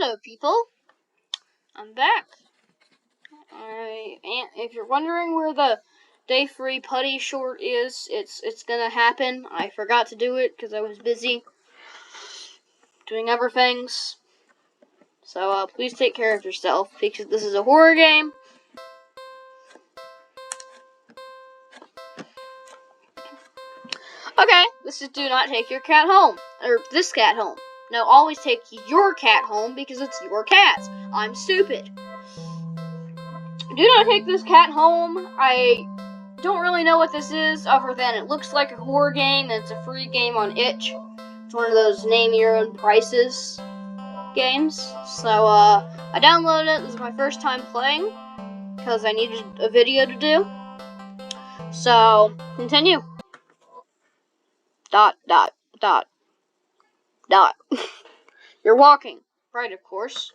Hello, people. I'm back. If you're wondering where the day 3 putty short is, it's gonna happen. I forgot to do it because I was busy doing other things. So please take care of yourself because this is a horror game. Okay, this is do not take your cat home. Or this cat home. No, always take your cat home because it's your cat. I'm stupid. Do not take this cat home. I don't really know what this is other than it looks like a horror game and it's a free game on itch. It's one of those name your own prices games. So I downloaded it. This is my first time playing because I needed a video to do. So continue. ... You're walking, right? Of course.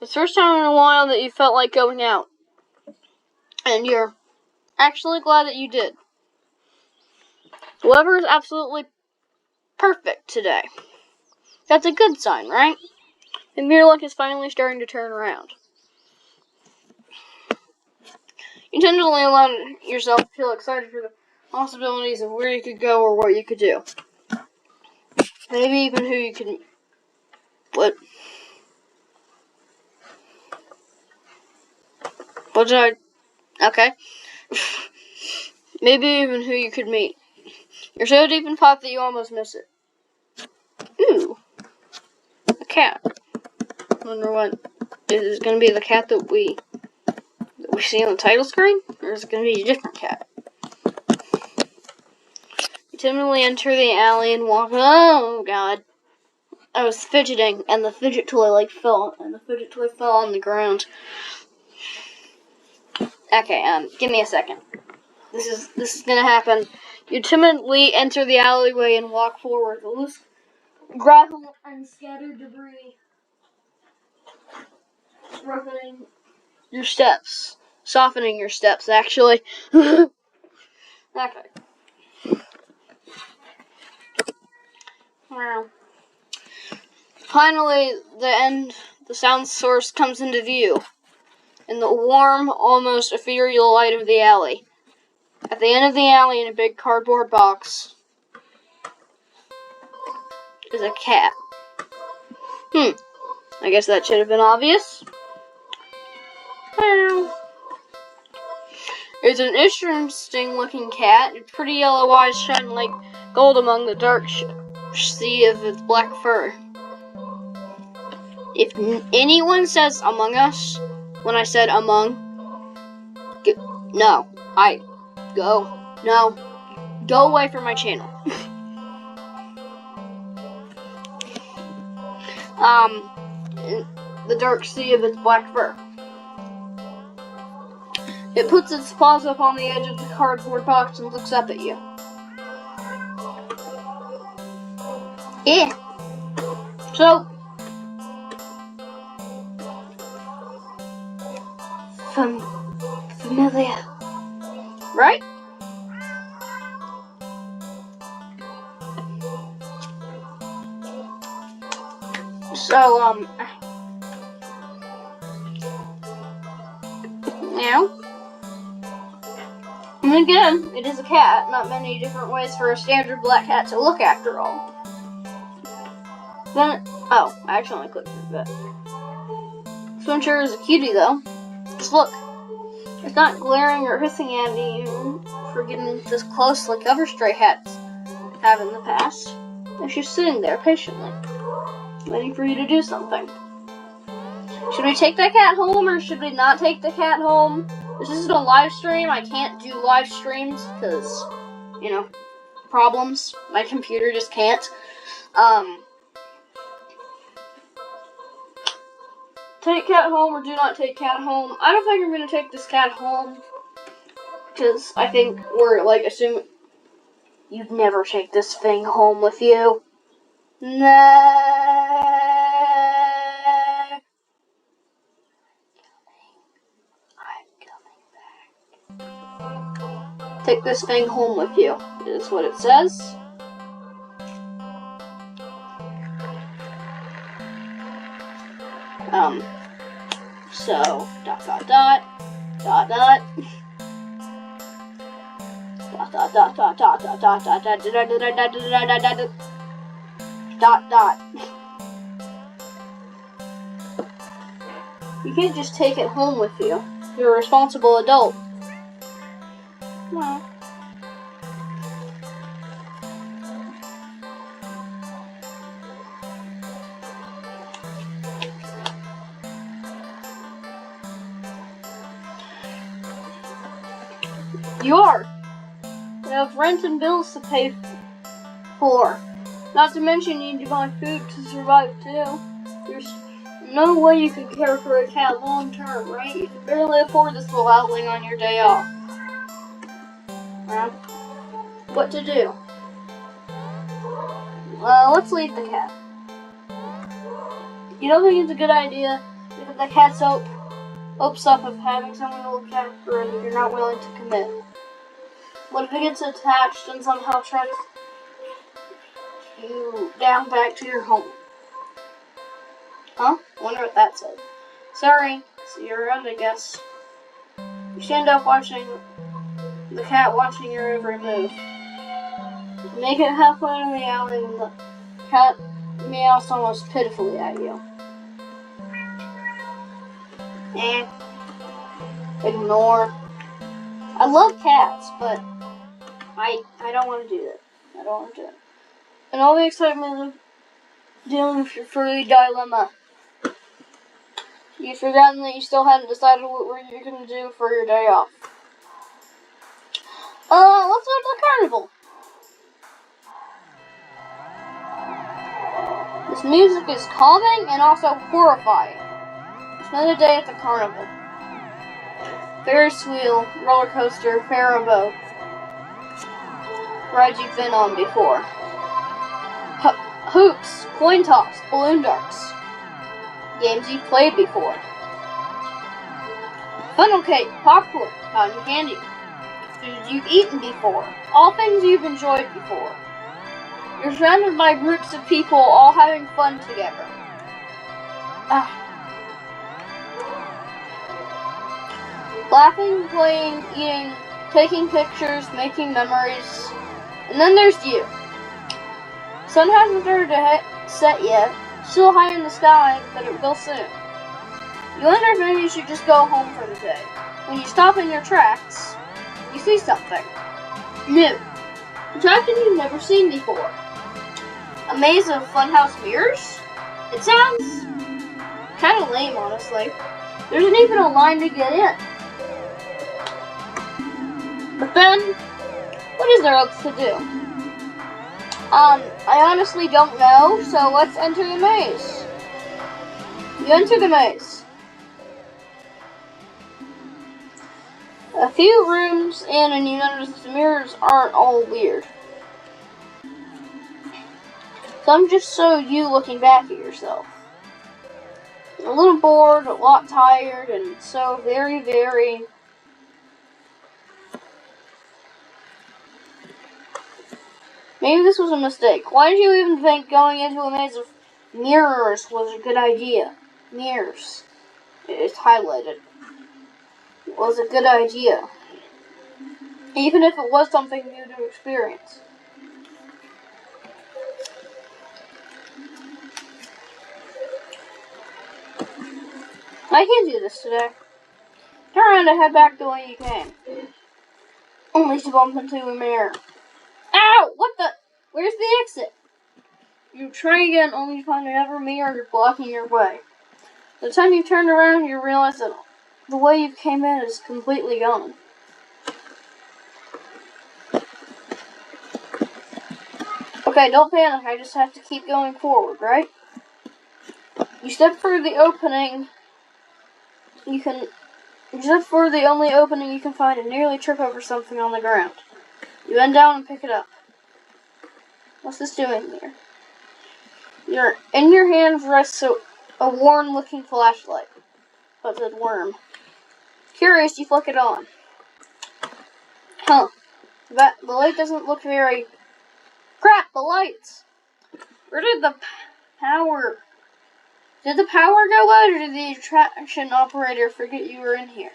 It's the first time in a while that you felt like going out, and you're actually glad that you did. The weather is absolutely perfect today. That's a good sign, right? And your luck is finally starting to turn around. You intentionally allow yourself to feel excited for the possibilities of where you could go or what you could do. Maybe even who you could... What did I... Okay. Maybe even who you could meet. You're so deep in thought that you almost miss it. Ooh. A cat. I wonder what... Is it going to be the cat that we see on the title screen? Or is it going to be a different cat? You timidly enter the alley and walk... Oh, God. I was fidgeting, and the fidget toy, fell on the ground. Okay, give me a second. This is gonna happen. You timidly enter the alleyway and walk forward. The loose gravel and scattered debris softening your steps, actually. Okay. Wow. Finally, the sound source comes into view. In the warm, almost ethereal light of the alley. At the end of the alley, in a big cardboard box, is a cat. I guess that should have been obvious. It's an interesting-looking cat. Its pretty yellow eyes shine like gold among the dark sea of its black fur. If anyone says Among Us, when I said among, go away from my channel. The dark sea of its black fur. It puts its paws up on the edge of the cardboard box and looks up at you. Yeah. So, familiar, right? So, and again, it is a cat, not many different ways for a standard black cat to look after all. Then, I actually clicked through that. Spencer is a cutie though. Just look. It's not glaring or hissing at you for getting this close like other stray cats have in the past. It's just sitting there patiently, waiting for you to do something. Should we take that cat home or should we not take the cat home? This isn't a live stream. I can't do live streams because, problems. My computer just can't. Take cat home or do not take cat home. I don't think I'm going to take this cat home because I think we're, assuming you'd never take this thing home with you. No. Take this thing home with you, is what it says. So, dot, dot, dot, dot, dot. Dot, dot, dot, dot, dot, dot, dot, dot, dot, dot, dot. You can't just take it home with you. You're a responsible adult. Well. You are. You have rent and bills to pay for. Not to mention you need to buy food to survive too. There's no way you could care for a cat long term, right? You can barely afford this little outing on your day off. Well, what to do? Let's leave the cat. You don't think it's a good idea because the cat's hopes up of having someone to look after and you're not willing to commit? What if it gets attached and somehow tracks you down back to your home? Huh? Wonder what that said. Sorry, see you around, I guess. You should end up watching the cat watching your every move. Make it halfway to the outing and the cat meows almost pitifully at you. Ignore. I love cats, but I don't want to do that. I don't want to do it. And all the excitement of dealing with your furry dilemma. You've forgotten that you still hadn't decided what you're going to do for your day off. Let's go to the carnival. This music is calming and also horrifying. Spend a day at the carnival. Ferris wheel, roller coaster, Pharaoh boat. Rides you've been on before. Hoops, coin toss, balloon darts. Games you've played before. Funnel cake, popcorn, cotton candy. Foods you've eaten before. All things you've enjoyed before. You're surrounded by groups of people all having fun together. Laughing, playing, eating, taking pictures, making memories. And then there's you. Sun hasn't started to set yet. Still high in the sky, but it will soon. You wonder if maybe you should just go home for the day. When you stop in your tracks, you see something new. Attraction you've never seen before. A maze of funhouse mirrors? It sounds kind of lame, honestly. There isn't even a line to get in. But then, what is there else to do? I honestly don't know, so let's enter the maze. You enter the maze. A few rooms in and you notice the mirrors aren't all weird. Some just show you looking back at yourself. A little bored, a lot tired, and so very, very... Maybe this was a mistake. Why did you even think going into a maze of mirrors was a good idea? Mirrors. It's highlighted. It was a good idea. Even if it was something new to experience. I can't do this today. Turn around and head back the way you came. Only to bump into a mirror. Ow! What the? Where's the exit? You try again, only to find another mirror blocking your way. By the time you turn around, you realize that the way you came in is completely gone. Okay, don't panic. I just have to keep going forward, right? You step through the opening. You step through the only opening you can find and nearly trip over something on the ground. You bend down and pick it up. What's this doing here? In your hand rests a worn-looking flashlight. But said worm. Curious, you flick it on. Huh. The light doesn't look very... Crap, the lights! Where did the power Did the power go out, or did the attraction operator forget you were in here?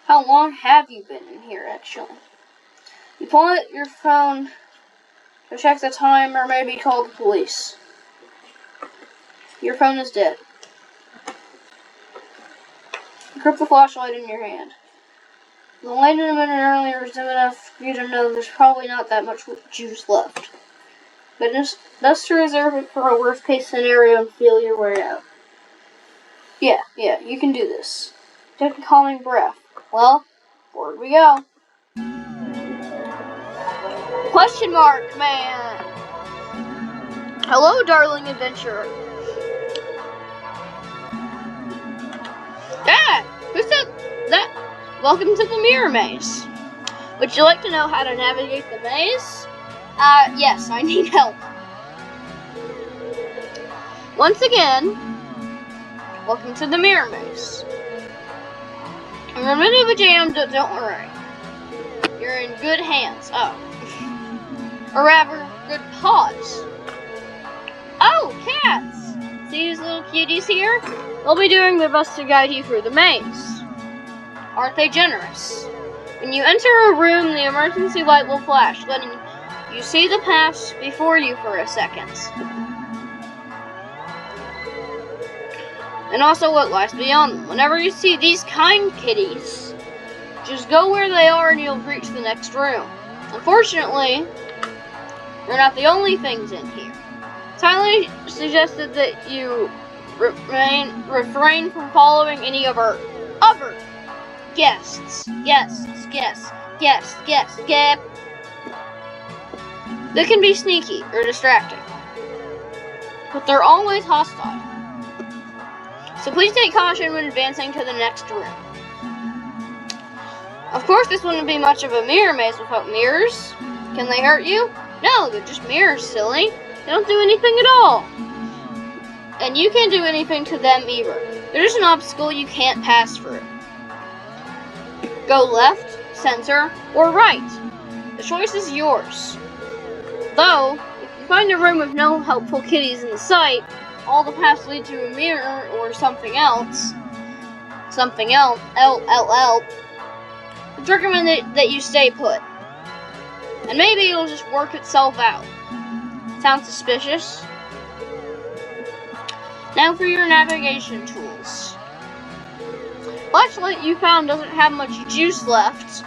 How long have you been in here, actually? You pull out your phone to check the time or maybe call the police. Your phone is dead. Grip the flashlight in your hand. The light in a minute earlier was dim enough for you to know there's probably not that much juice left. But just best to reserve it for a worst case scenario and feel your way out. Yeah, you can do this. Take a calming breath. Well, forward we go. Question mark, man. Hello, darling adventurer. Dad, who said that? Welcome to the Mirror Maze. Would you like to know how to navigate the maze? Yes, I need help. Once again, welcome to the Mirror Maze. I'm in a bit of a jam, don't worry. You're in good hands. Oh. Or rather, good paws. Oh, cats! See these little cuties here? They'll be doing their best to guide you through the maze. Aren't they generous? When you enter a room, the emergency light will flash, letting you see the path before you for a second. And also what lies beyond them. Whenever you see these kind kitties, just go where they are and you'll reach the next room. Unfortunately, you're not the only things in here. Tyler suggested that you refrain from following any of our other guests. They can be sneaky or distracting, but they're always hostile. So please take caution when advancing to the next room. Of course, this wouldn't be much of a mirror maze without mirrors. Can they hurt you? No, they're just mirrors, silly. They don't do anything at all. And you can't do anything to them either. They're just an obstacle you can't pass through. Go left, center, or right. The choice is yours. Though, if you find a room with no helpful kitties in sight, all the paths lead to a mirror or something else. It's recommended that you stay put. And maybe it'll just work itself out. Sounds suspicious? Now for your navigation tools. Flashlight you found doesn't have much juice left.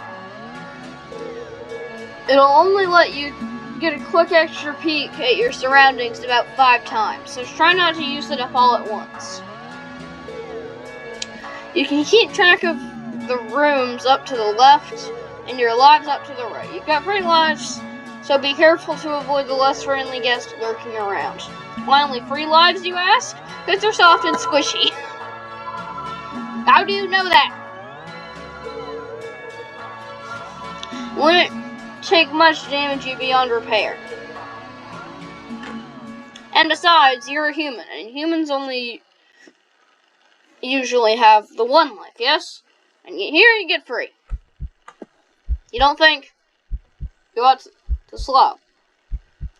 It'll only let you get a quick extra peek at your surroundings about 5 times, so try not to use it up all at once. You can keep track of the rooms up to the left and your lives up to the right. You've got 3 lives, so be careful to avoid the less friendly guests lurking around. Why only 3 lives, you ask? Because they're soft and squishy. How do you know that? Wouldn't take much damage beyond repair. And besides, you're a human, and humans only usually have the 1 life, yes? And here you get 3. You don't think? Go out to slow.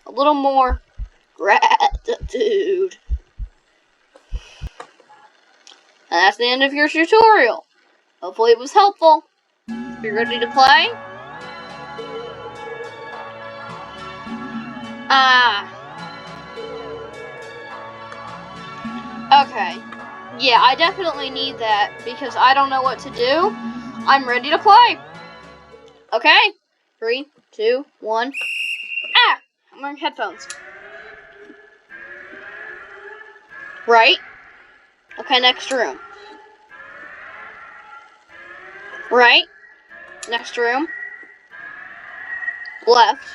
A little more gratitude. And that's the end of your tutorial. Hopefully it was helpful. You ready to play? Okay. Yeah, I definitely need that because I don't know what to do. I'm ready to play. Okay. 3, 2, 1. I'm wearing headphones. Right. Okay, next room. Right. Next room. Left.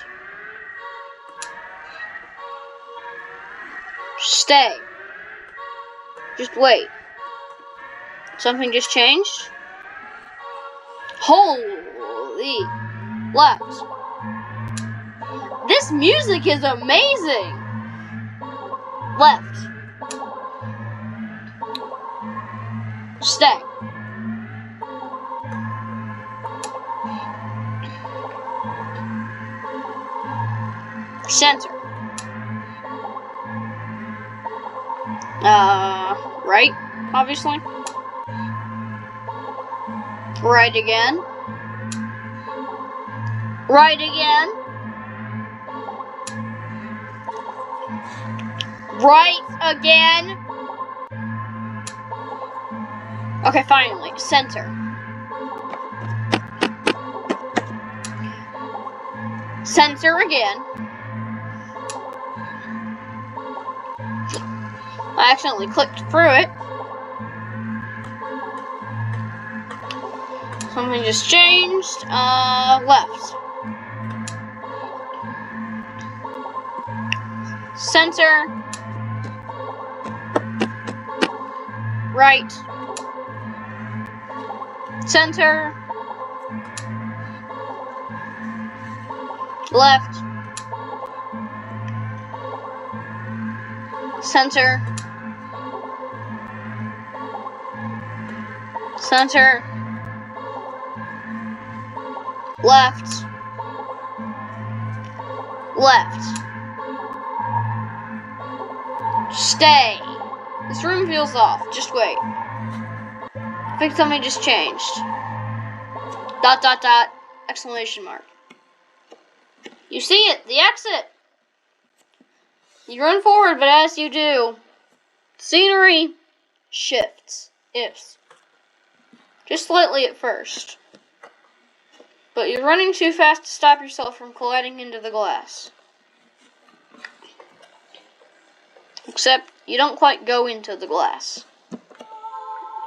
Stay. Just wait. Something just changed? Holy. Left. This music is amazing. Left. Stay. Center. Right, obviously. Right again. Right again. Right again. Okay, finally, center. Center again. I accidentally clicked through it. Something just changed. Left. Center. Right. Center. Left. Center. Center. Left. Left. Stay. This room feels off. Just wait. I think something just changed. ... Exclamation mark. You see it. The exit. You run forward, but as you do, scenery shifts. Ifs. Just slightly at first. But you're running too fast to stop yourself from colliding into the glass. Except, you don't quite go into the glass.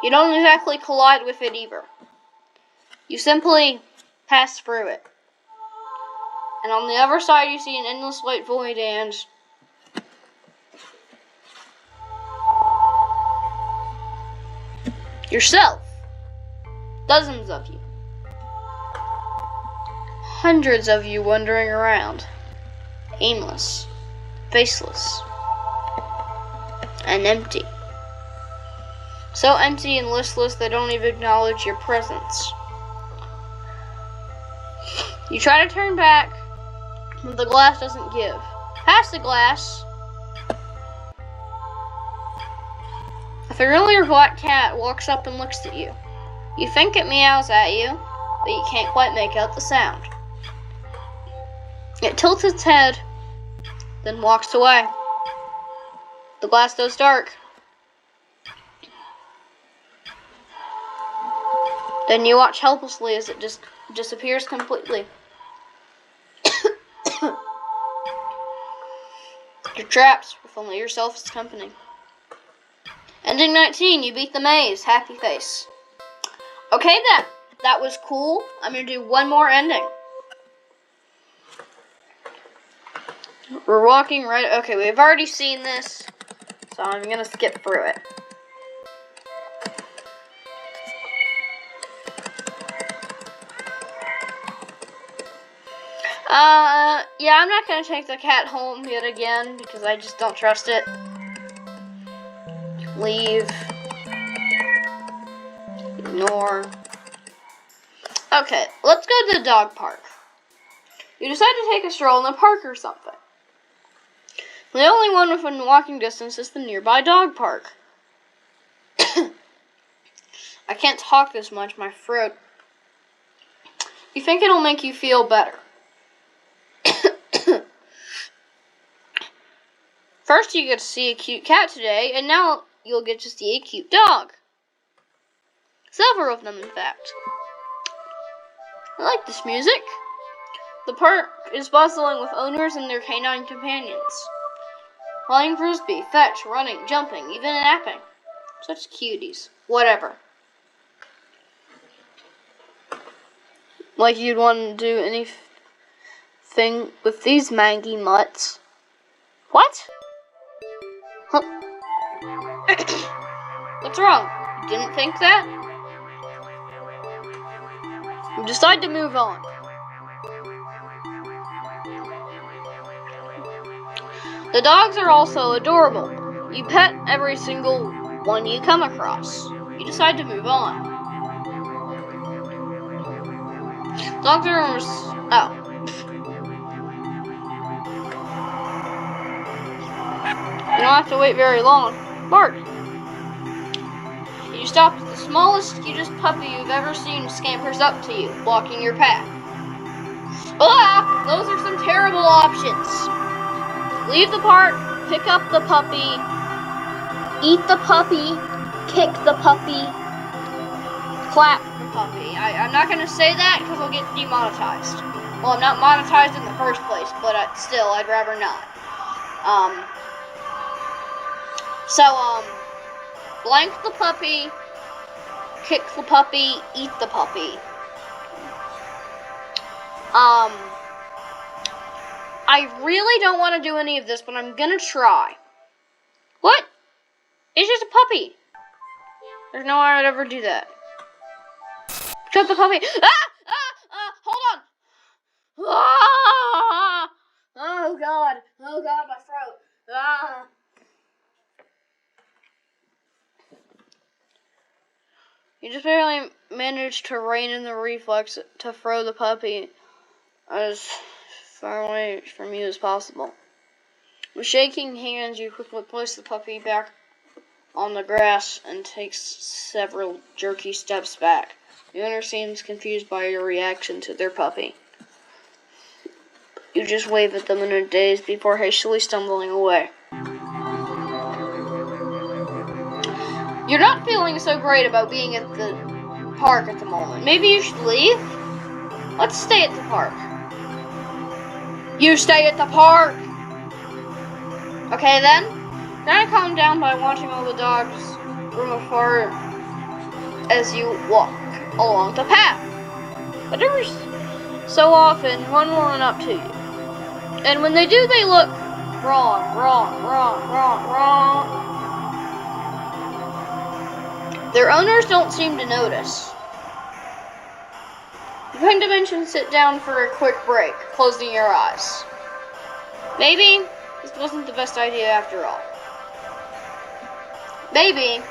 You don't exactly collide with it either. You simply pass through it. And on the other side, you see an endless white void and... yourself. Dozens of you. Hundreds of you wandering around. Aimless. Faceless. And empty. So empty and listless they don't even acknowledge your presence. You try to turn back, but the glass doesn't give. Past the glass, a familiar black cat walks up and looks at you. You think it meows at you, but you can't quite make out the sound. It tilts its head, then walks away. The glass goes dark. Then you watch helplessly as it just disappears completely. You're trapped with only yourself as company. Ending 19, you beat the maze. Happy face. Okay then, that was cool. I'm gonna do one more ending. We're walking right, okay, we've already seen this, so I'm gonna skip through it. Yeah, I'm not gonna take the cat home yet again because I just don't trust it. Leave. Ignore. Okay, let's go to the dog park. You decide to take a stroll in the park or something. The only one within walking distance is the nearby dog park. I can't talk this much, my throat. You think it'll make you feel better. First you get to see a cute cat today, and now you'll get to see a cute dog. Several of them, in fact. I like this music. The park is bustling with owners and their canine companions. Playing frisbee, fetch, running, jumping, even napping. Such cuties. Whatever. Like you'd want to do anything with these mangy mutts. What? Huh? What's wrong? You didn't think that? You decide to move on. The dogs are also adorable. You pet every single one you come across. You decide to move on. Dogs are... oh. You don't have to wait very long. Bark. You stop at the smallest, cutest puppy you've ever seen scampers up to you, blocking your path. Ah! Those are some terrible options. Leave the park, pick up the puppy, eat the puppy, kick the puppy, clap the puppy. I'm not going to say that because I'll get demonetized. Well, I'm not monetized in the first place, but still, I'd rather not. Blank the puppy, kick the puppy, eat the puppy. I really don't want to do any of this, but I'm gonna try. What? It's just a puppy. There's no way I would ever do that. Shut the puppy. Hold on. Ah! Oh God, my throat. Ah. You just barely managed to rein in the reflex to throw the puppy as far away from you as possible. With shaking hands, you quickly place the puppy back on the grass and takes several jerky steps back. The owner seems confused by your reaction to their puppy. You just wave at them in a daze before hastily stumbling away. You're not feeling so great about being at the park at the moment. Maybe you should leave? Let's stay at the park. You stay at the park! Okay then. Try to calm down by watching all the dogs from afar as you walk along the path. But every so often, one will run up to you. And when they do, they look wrong. Their owners don't seem to notice. You find dimension sit down for a quick break, closing your eyes. Maybe this wasn't the best idea after all. Maybe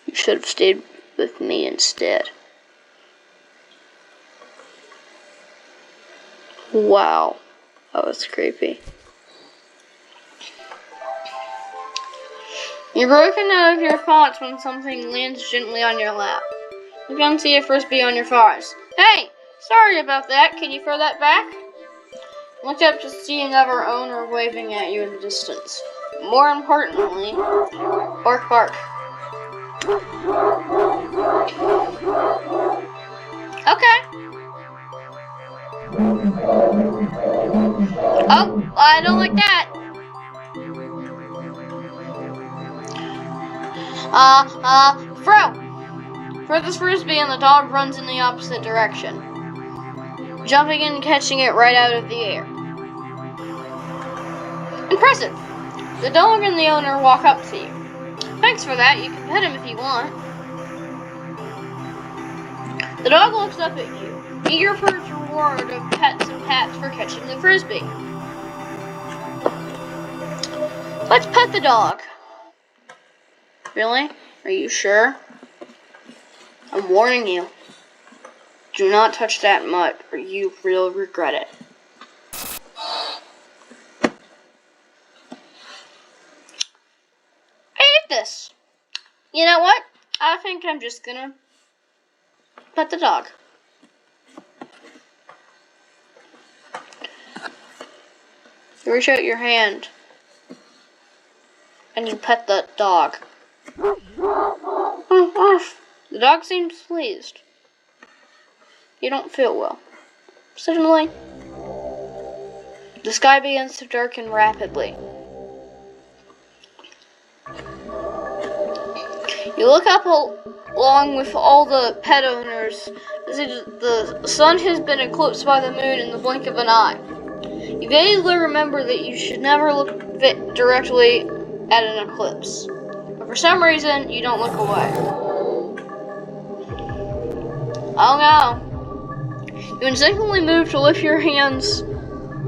you should have stayed with me instead. Wow, that was creepy. You're broken out of your thoughts when something lands gently on your lap. You can see a frisbee on your thighs. Hey, sorry about that. Can you throw that back? Look up to see another owner waving at you in the distance. More importantly, bark bark. Okay. Oh, I don't like that. Throw! Throw this frisbee and the dog runs in the opposite direction, jumping and catching it right out of the air. Impressive! The dog and the owner walk up to you. Thanks for that, you can pet him if you want. The dog looks up at you, eager for its reward of pets and pats for catching the frisbee. Let's pet the dog. Really? Are you sure? I'm warning you. Do not touch that mutt or you will regret it. I hate this. You know what? I think I'm just gonna pet the dog. You reach out your hand and you pet the dog. The dog seems pleased. You don't feel well. Suddenly, the sky begins to darken rapidly. You look up along with all the pet owners as the sun has been eclipsed by the moon in the blink of an eye. You vaguely remember that you should never look directly at an eclipse. But for some reason, you don't look away. Oh no. You instinctively move to lift your hands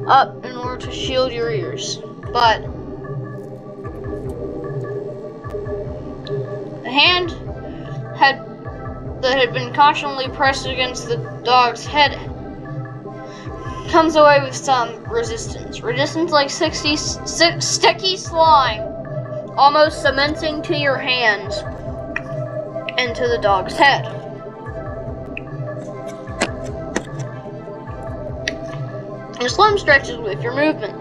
up in order to shield your ears. But the hand that had been constantly pressed against the dog's head comes away with some resistance. Resistance like sticky slime, almost cementing to your hands into the dog's head. The slime stretches with your movement.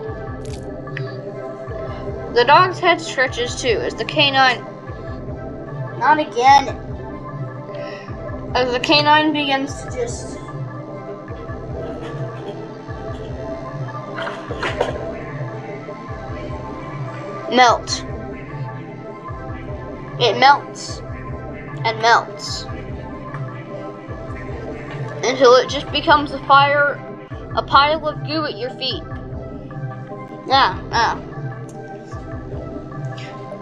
The dog's head stretches too as the canine... Not again! As the canine begins to just... melt. It melts and melts until it just becomes a pile of goo at your feet.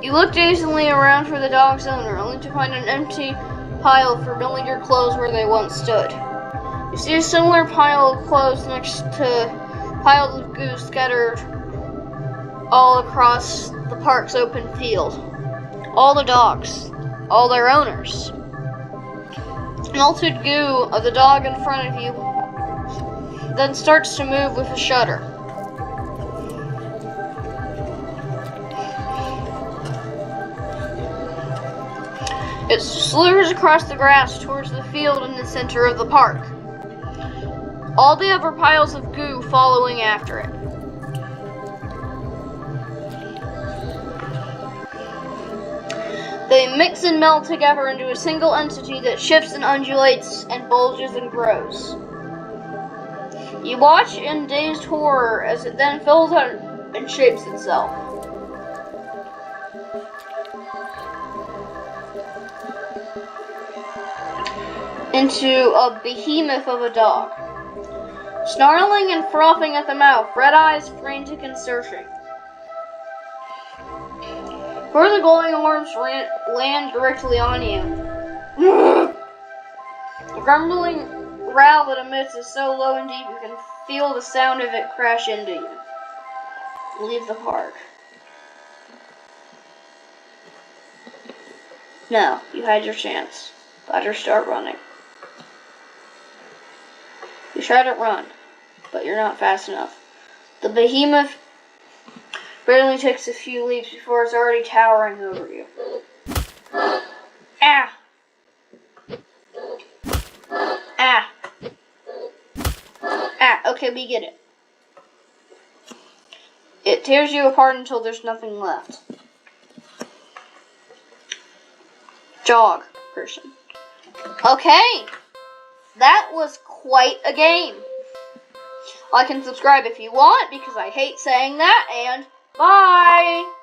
You look dazedly around for the dog's owner, only to find an empty pile of familiar clothes where they once stood. You see a similar pile of clothes next to piles of goo scattered all across the park's open field. All the dogs, all their owners. Melted goo of the dog in front of you then starts to move with a shudder. It slithers across the grass towards the field in the center of the park. All the other piles of goo following after it. They mix and melt together into a single entity that shifts and undulates and bulges and grows. You watch in dazed horror as it then fills out and shapes itself. Into a behemoth of a dog. Snarling and frothing at the mouth, red eyes frantic and searching. Before the glowing orbs land directly on you, the grumbling growl that emits is so low and deep you can feel the sound of it crash into you. Leave the park. No, you had your chance. Better start running. You try to run, but you're not fast enough. The behemoth barely takes a few leaps before it's already towering over you. Ah! Ah! Ah, okay, we get it. It tears you apart until there's nothing left. Jog, person. Okay! That was quite a game. Like and subscribe if you want, because I hate saying that, and bye!